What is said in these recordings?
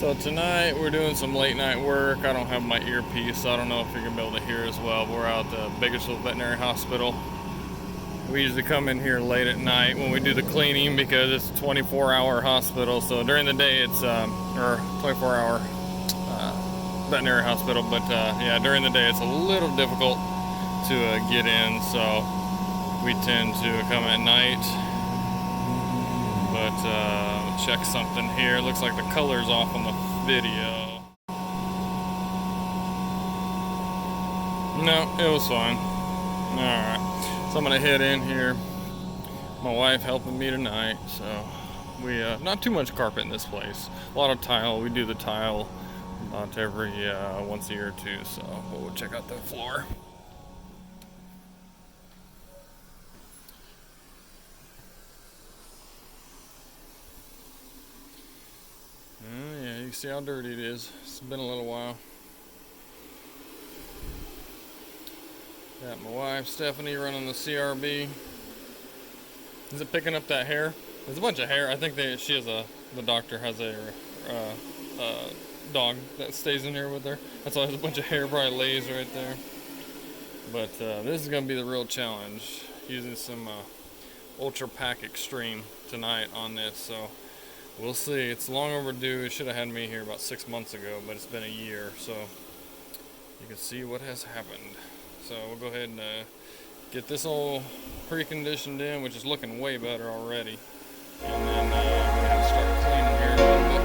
So tonight we're doing some late night work. I don't have my earpiece, so I don't know if you're gonna be able to hear as well. But we're out at the Bakersfield Veterinary Hospital. We usually come in here late at night when we do the cleaning because it's a 24-hour hospital. So during the day it's or 24-hour veterinary hospital, but yeah, during the day it's a little difficult to get in. So we tend to come at night. But check something here. Looks like the color's off on the video. No, it was fine. Alright, so I'm gonna head in here. My wife helping me tonight, so we not too much carpet in this place. A lot of tile. We do the tile about every once a year or two, so we'll check out the floor. Yeah, you can see how dirty it is. It's been a little while. Got my wife, Stephanie, running the CRB. Is it picking up that hair? There's a bunch of hair. I think the doctor has a dog that stays in here with her. That's why there's a bunch of hair probably lays right there. But this is going to be the real challenge. Using some Ultra Pack Extreme tonight on this, so we'll see. It's long overdue. It should have had me here about 6 months ago, but it's been a year, so you can see what has happened. So we'll go ahead and get this all preconditioned in, which is looking way better already. And then we're going to have to start cleaning here in a little bit.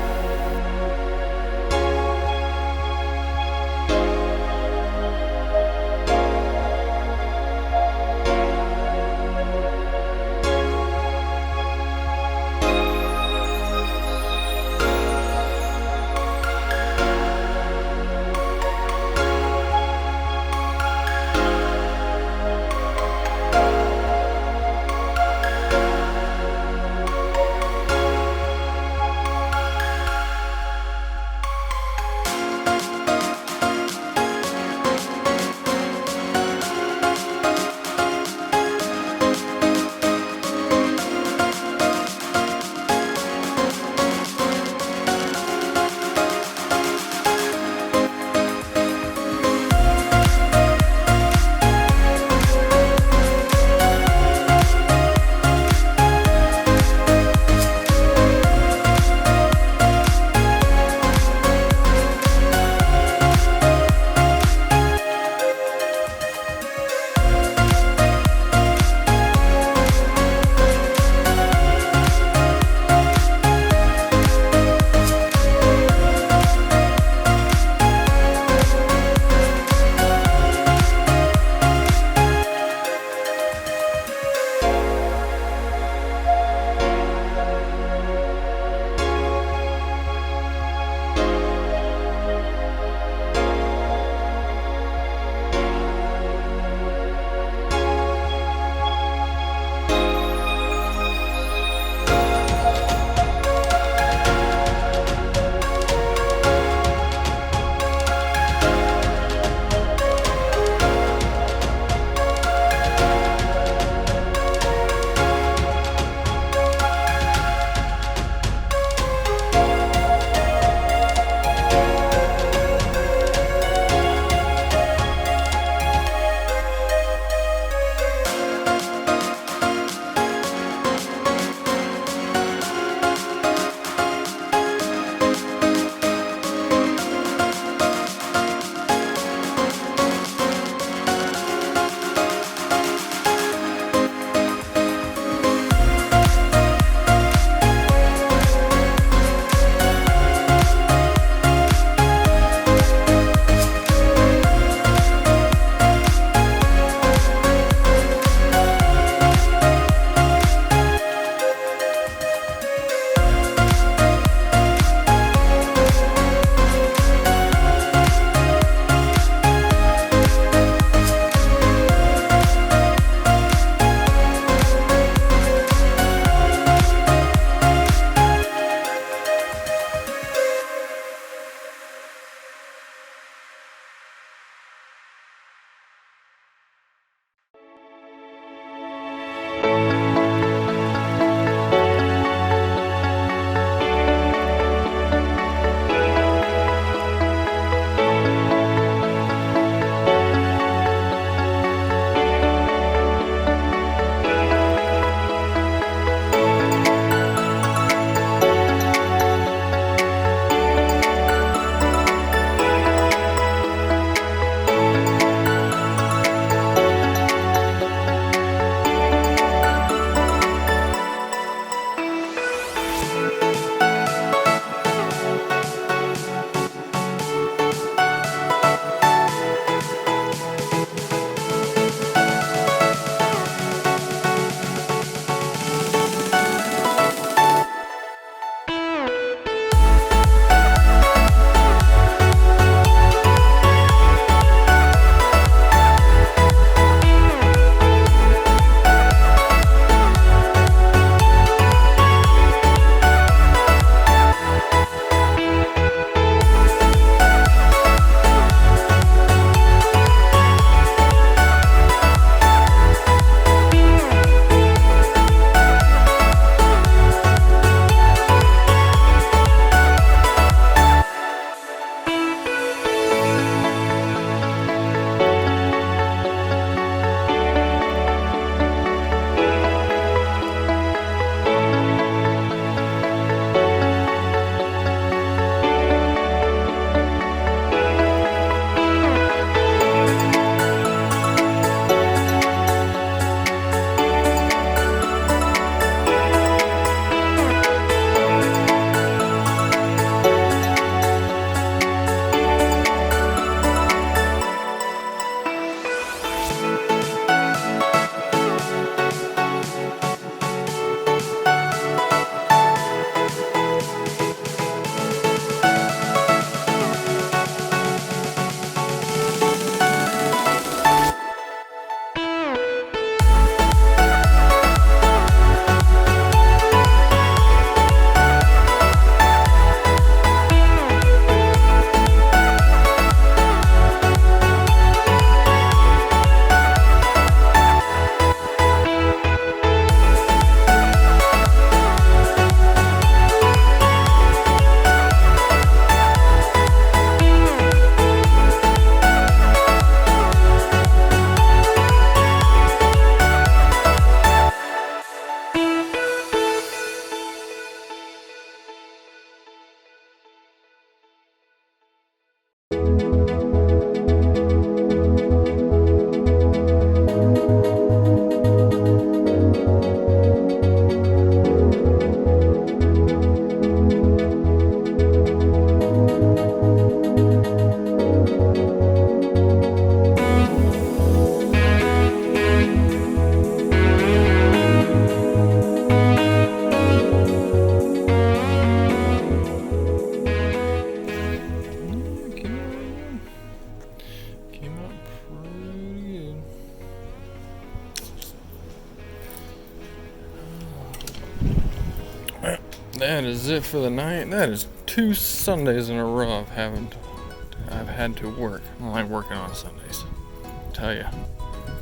That is it for the night. That is 2 Sundays in a row I've had to work. I don't like working on Sundays. I tell you,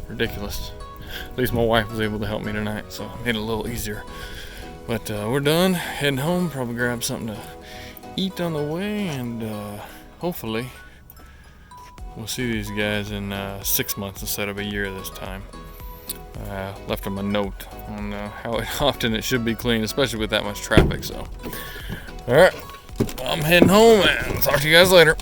ridiculous. At least my wife was able to help me tonight, so it made it a little easier. But we're done, heading home. Probably grab something to eat on the way, and hopefully we'll see these guys in 6 months instead of a year this time. Left them a note on how often it should be cleaned, especially with that much traffic. So, all right, I'm heading home, and talk to you guys later.